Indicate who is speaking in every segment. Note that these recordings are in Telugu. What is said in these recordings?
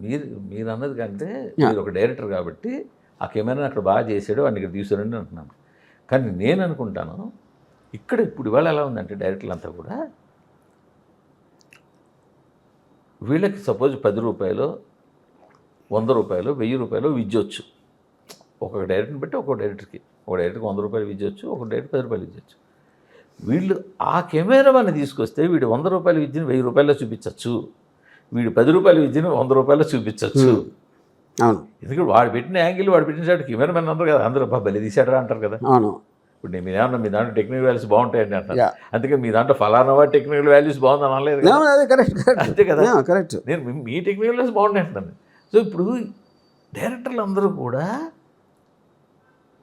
Speaker 1: మీరు మీరు అన్నది కంటే మీరు ఒక డైరెక్టర్ కాబట్టి ఆ కెమెరాని అక్కడ బాగా చేసాడు వాడిని ఇక్కడ తీసుకురండి అంటున్నాను. కానీ నేను అనుకుంటాను ఇక్కడ ఇప్పుడు ఇవాళ ఎలా ఉందంటే డైరెక్టర్లు అంతా కూడా వీళ్ళకి సపోజ్ 10 రూపాయలు 100 రూపాయలు 1000 రూపాయలు విద్యొచ్చు. ఒక్కొక్క డైరెక్టర్ని బట్టి ఒక్కొక్క డైరెక్టర్కి 100 రూపాయలు విద్యొచ్చు, ఒక డైరెక్టర్ 10 రూపాయలు విద్యొచ్చు. వీళ్ళు ఆ కెమెరా వాళ్ళని తీసుకొస్తే వీడు 100 రూపాయల విద్యను 1000 రూపాయల్లో చూపించవచ్చు, వీడు 10 రూపాయల విద్యను 100 రూపాయల్లో చూపించవచ్చు.
Speaker 2: అవును,
Speaker 1: ఎందుకంటే వాడు పెట్టిన యాంగిల్ వాడు పెట్టిన షాట్ కెమెరామెన్ అందరు కదా, అందరూ బలి తీసాడరా అంటారు కదా.
Speaker 2: అవును.
Speaker 1: ఇప్పుడు నేను మీరేమన్నా మీ దాంట్లో టెక్నికల్ వాల్యూస్ బాగుంటాయండి అంటారు. అందుకే మీ దాంట్లో ఫలానా వాడి టెక్నికల్ వాల్యూస్ బాగుందని అనలేదు. అంతే కదా,
Speaker 2: కరెక్ట్.
Speaker 1: నేను మీ టెక్నికల్ వాల్యూస్ బాగుంటాయి అంటున్నాను. సో ఇప్పుడు డైరెక్టర్లు అందరూ కూడా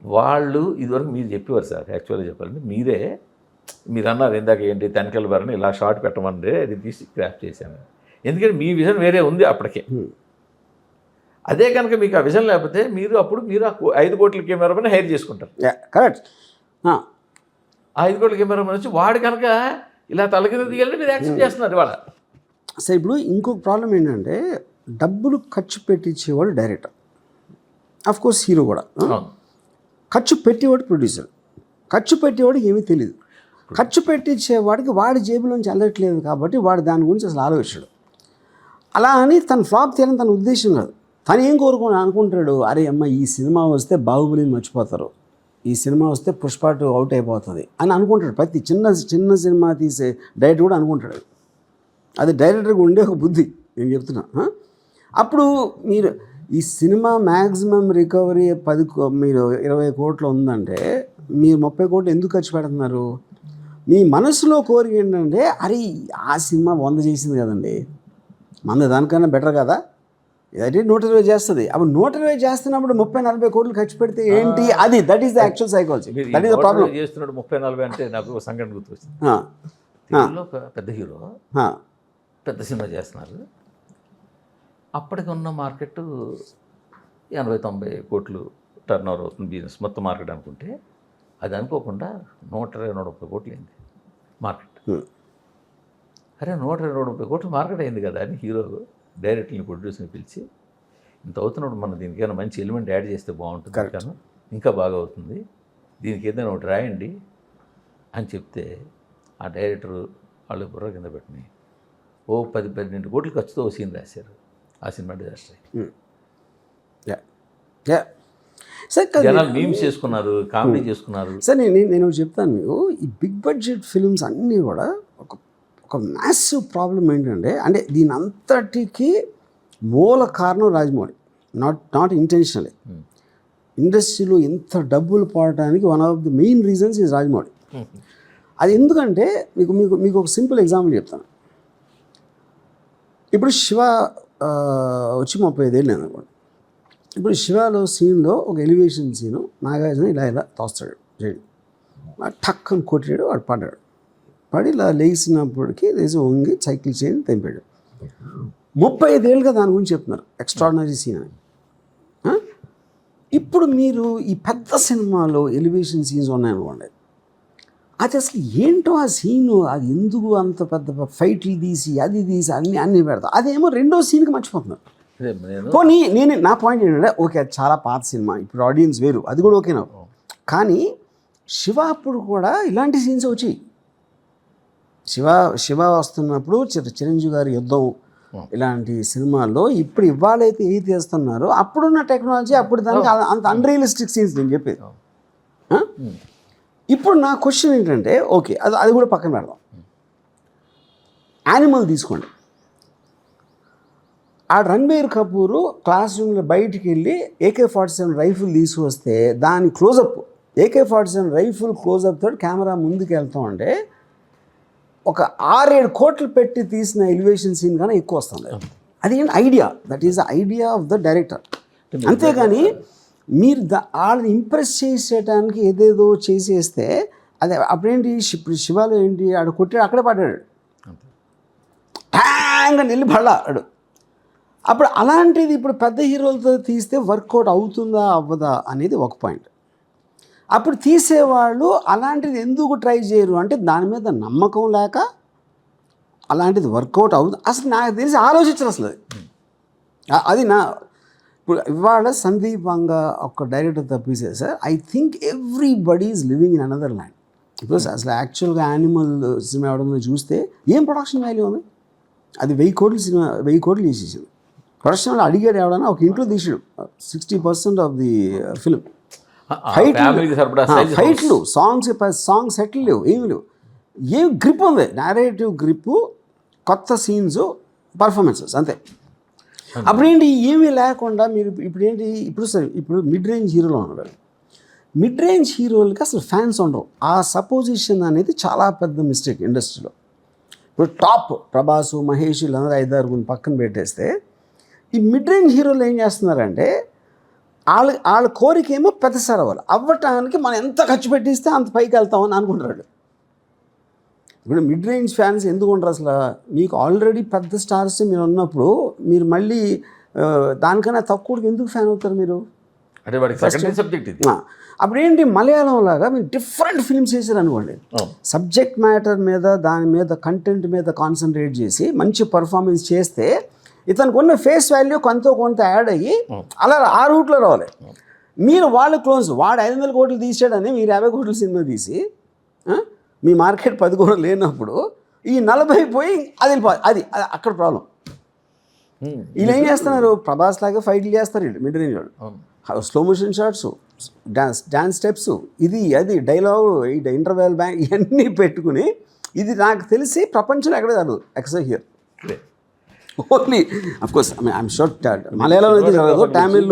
Speaker 1: వాళ్ళు ఇదివరకు మీరు చెప్పేవారు సార్, యాక్చువల్గా చెప్పాలంటే మీరు అన్నారు ఇందాక ఏంటి తనిఖీల బారని ఇలా షార్ట్ పెట్టమంటే అది తీసి క్రాఫ్ట్ చేశాను. ఎందుకంటే మీ విజన్ వేరే ఉంది అప్పటికే. అదే కనుక మీకు ఆ విజన్ లేకపోతే మీరు 5 కోట్ల కెమెరామెన్ హైర్ చేసుకుంటారు.
Speaker 2: కరెక్ట్.
Speaker 1: ఆ 5 కోట్ల కెమెరామెన్ వచ్చి వాడు కనుక ఇలా తలకింద దిగాలంటే మీరు యాక్సెప్ట్ చేస్తున్నారు ఇవాళ.
Speaker 2: సో ఇప్పుడు ఇంకొక ప్రాబ్లం ఏంటంటే డబ్బులు ఖర్చు పెట్టించేవాడు డైరెక్టర్, ఆఫ్ కోర్స్ హీరో కూడా. ఖర్చు పెట్టేవాడు ప్రొడ్యూసర్. ఖర్చు పెట్టేవాడికి ఏమీ తెలియదు. ఖర్చు పెట్టించేవాడికి వాడి జేబులోంచి వెళ్ళట్లేదు కాబట్టి వాడు దాని గురించి అసలు ఆలోచించడు. అలా అని తన ఫ్లాప్ తీయాలని తన ఉద్దేశం కాదు. తను ఏం అనుకుంటాడు, అరే అమ్మ ఈ సినిమా వస్తే బాహుబలిని మర్చిపోతారు, ఈ సినిమా వస్తే పుష్ప 2 అవుట్ అయిపోతుంది అని అనుకుంటాడు. ప్రతి చిన్న సినిమా తీసే డైరెక్టర్ కూడా అనుకుంటాడు. అది డైరెక్టర్కి ఉండే ఒక బుద్ధి, నేను చెప్తున్నా. అప్పుడు మీరు ఈ సినిమా మ్యాక్సిమం రికవరీ మీరు 20 కోట్లు ఉందంటే మీరు 30 కోట్లు ఎందుకు ఖర్చు పెడుతున్నారు? మీ మనసులో కోరిక ఏంటంటే అరే ఆ సినిమా 100 చేసింది కదండి, మన దానికన్నా బెటర్ కదా, ఇదైతే 120 చేస్తుంది. అప్పుడు 120 చేస్తున్నప్పుడు 30-40 కోట్లు ఖర్చు పెడితే ఏంటి? అది that is the actual psychology. That is the problem.
Speaker 1: చేస్తున్నాడు 30-40 అంటే నాకు ఒక సంఘటన గుర్తొచ్చింది. ఒక పెద్ద హీరో పెద్ద సినిమా చేస్తున్నారు. అప్పటికి ఉన్న మార్కెట్ 80-90 కోట్లు టర్న్ ఓవర్ అవుతుంది బిజినెస్ మొత్తం మార్కెట్ అనుకుంటే, అది అనుకోకుండా 120-130 కోట్లు అయింది మార్కెట్. అరే 120-130 కోట్లు మార్కెట్ అయింది కదా అని హీరో డైరెక్టర్ని ప్రొడ్యూసర్ని పిలిచి, ఇంత అవుతున్నప్పుడు మనం దీనికైనా మంచి ఎలిమెంట్ యాడ్ చేస్తే బాగుంటుంది, కానీ ఇంకా బాగా అవుతుంది, దీనికి ఏదైనా ఒకటి రాయండి అని చెప్తే ఆ డైరెక్టర్ వాళ్ళు బుర్ర కింద పెట్టిన 10-12 కోట్ల ఖర్చుతో ఓ సీన్ రాశారు. ఆ సినిమా డిజాస్టర్. జనాలు మీమ్స్ చేసుకున్నారు, కామెడీ చేసుకున్నారు.
Speaker 2: సార్ నేను చెప్తాను మీకు, ఈ బిగ్ బడ్జెట్ ఫిల్మ్స్ అన్నీ కూడా ఒక మ్యాసివ్ ప్రాబ్లం ఏంటంటే, అంటే దీని అంతటికి మూల కారణం రాజమౌళి. Not intentionally. ఇండస్ట్రీలో ఎంత డబ్బులు పోవడానికి one of the main reasons is Rajamouli. అది ఎందుకంటే మీకు ఒక సింపుల్ ఎగ్జాంపుల్ చెప్తాను. ఇప్పుడు శివ వచ్చి 35 ఏళ్ళు అనుకోండి. ఇప్పుడు శివలో సీన్లో ఒక ఎలివేషన్ సీను, నాగార్జున ఇలా తోస్తాడు జైలు, టక్ అని కొట్టాడు, వాడు పడ్డాడు. పడి ఇలా లేచినప్పటికీ లేచి వంగి సైకిల్ చైన్ తెంపాడు. 35 ఏళ్ళుగా దాని గురించి చెప్తున్నారు, ఎక్స్ట్రాడినరీ సీన్ అని. ఇప్పుడు మీరు ఈ పెద్ద సినిమాలో ఎలివేషన్ సీన్స్ ఉన్నాయనుకోండి, అది అసలు ఏంటో ఆ సీను, అది ఎందుకు అంత పెద్ద ఫైట్లు తీసి అది తీసి అన్నీ పెడతాం, అదేమో రెండో సీన్కి మర్చిపోతున్నారు. పోనీ నా పాయింట్ ఏంటంటే, ఓకే అది చాలా పాత సినిమా, ఇప్పుడు ఆడియన్స్ వేరు, అది కూడా ఓకే నాకు. కానీ శివ అప్పుడు కూడా ఇలాంటి సీన్స్ వచ్చాయి. శివ వస్తున్నప్పుడు చిరంజీవి గారి యుద్ధం ఇలాంటి సినిమాల్లో ఇప్పుడు ఇవాళైతే ఏది తీస్తున్నారో అప్పుడున్న టెక్నాలజీ అప్పుడు దానికి అంత అన్రియలిస్టిక్ సీన్స్ నేను చెప్పేది. ఇప్పుడు నా క్వశ్చన్ ఏంటంటే, ఓకే అది కూడా పక్కన పెడదాం. యానిమల్ తీసుకోండి. ఆ రణబీర్ కపూర్ క్లాస్ రూమ్లో బయటికి వెళ్ళి AK-47 రైఫిల్ తీసుకొస్తే దాని క్లోజప్, AK-47 రైఫిల్ క్లోజప్ తోటి కెమెరా ముందుకు వెళ్తాం అంటే ఒక 6-7 కోట్లు పెట్టి తీసిన ఎలివేషన్ సీన్ కన్నా ఎక్కువ వస్తుంది. అది idea, that is the idea of the director. అంతేగాని మీరు వాళ్ళని ఇంప్రెస్ చేసేయడానికి ఏదేదో చేసేస్తే అదే అప్పుడేంటి, శివాలో ఏంటి, ఆడు కొట్టాడు అక్కడే పడ్డాడు, ట్యాంగ్ అని వెళ్ళి పడ్డాడు. అప్పుడు అలాంటిది ఇప్పుడు పెద్ద హీరోలతో తీస్తే వర్కౌట్ అవుతుందా అవ్వదా అనేది ఒక పాయింట్. అప్పుడు తీసేవాళ్ళు అలాంటిది ఎందుకు ట్రై చేయరు అంటే దాని మీద నమ్మకం లేక, అలాంటిది వర్కౌట్ అవుతుంది అసలు నాకు తెలిసి ఆలోచించరు అసలు. అది నా ఇప్పుడు ఇవాళ సందీప్ వంగ ఒక డైరెక్టర్ తప్పిస్తే sir I think everybody is living in another land. Because అసలు యాక్చువల్గా యానిమల్ సినిమా అవడం చూస్తే ఏం ప్రొడక్షన్ వాల్యూ ఉంది, అది 1000 కోట్ల సినిమా 1000 కోట్లు చేసేసింది. ప్రొడక్షన్ వాళ్ళు అడిగాడు ఎవడన్నా ఒక ఇంట్లో తీసాడు 60% ఆఫ్ ది ఫిల్మ్. ఫైట్లు సాంగ్ సెటిల్ లేవు, ఏమి లేవు, ఏం గ్రిప్ ఉంది, నేరేటివ్ గ్రిప్, కొత్త సీన్స్, పర్ఫార్మెన్సెస్ అంతే. అప్పుడేంటి ఏమీ లేకుండా మీరు ఇప్పుడేంటి ఇప్పుడు మిడ్ రేంజ్ హీరోలో ఉన్నారు. మిడ్ రేంజ్ హీరోలకి అసలు ఫ్యాన్స్ ఉండరు. ఆ సపోజిషన్ అనేది చాలా పెద్ద మిస్టేక్ ఇండస్ట్రీలో. ఇప్పుడు టాప్ ప్రభాస్, మహేష్ వీళ్ళందరూ 5-6 పక్కన పెట్టేస్తే ఈ మిడ్ రేంజ్ హీరోలు ఏం చేస్తున్నారంటే వాళ్ళ కోరిక ఏమో పెద్ద సార్ అవ్వటానికి మనం ఎంత ఖర్చు పెట్టిస్తే అంత పైకి వెళ్తామని అనుకుంటారు. ఇప్పుడు మిడ్ రేంజ్ ఫ్యాన్స్ ఎందుకు ఉండరు అసలు? మీకు ఆల్రెడీ పెద్ద స్టార్స్ మీరు ఉన్నప్పుడు మీరు మళ్ళీ దానికన్నా తక్కువకి ఎందుకు ఫ్యాన్ అవుతారు మీరు?
Speaker 1: అంటే వాడికి సెకండరీ సబ్జెక్ట్ ఇది.
Speaker 2: అప్పుడేంటి మలయాళం లాగా మీరు డిఫరెంట్ ఫిల్మ్స్ చేశారు అనుకోండి, సబ్జెక్ట్ మ్యాటర్ మీద దాని మీద కంటెంట్ మీద కాన్సన్ట్రేట్ చేసి మంచి పర్ఫార్మెన్స్ చేస్తే ఇతనికి ఉన్న ఫేస్ వాల్యూ కొంత యాడ్ అయ్యి అలా ఆ రూట్లో రావాలి. మీరు వాళ్ళు క్లోజ్, వాడు 500 కోట్లు తీసాడని మీరు 50 కోట్ల సినిమా తీసి మీ మార్కెట్ 10 కోట్లు లేనప్పుడు ఈ 40 పోయి అది అక్కడ ప్రాబ్లం. వీళ్ళు ఏం చేస్తున్నారు, ప్రభాస్ లాగా ఫైట్లు చేస్తారు వీళ్ళు మిడ్ రేంజ్ వాళ్ళు, slow motion shots, dance steps, ఇది అది డైలాగు, ఇంటర్వెల్ బ్యాంక్ ఇవన్నీ పెట్టుకుని, ఇది నాకు తెలిసి ప్రపంచంలో ఎక్కడ జరగదు except here only. Of course I'm sure మలయాళంలో అయితే జరగదు, తమిళ్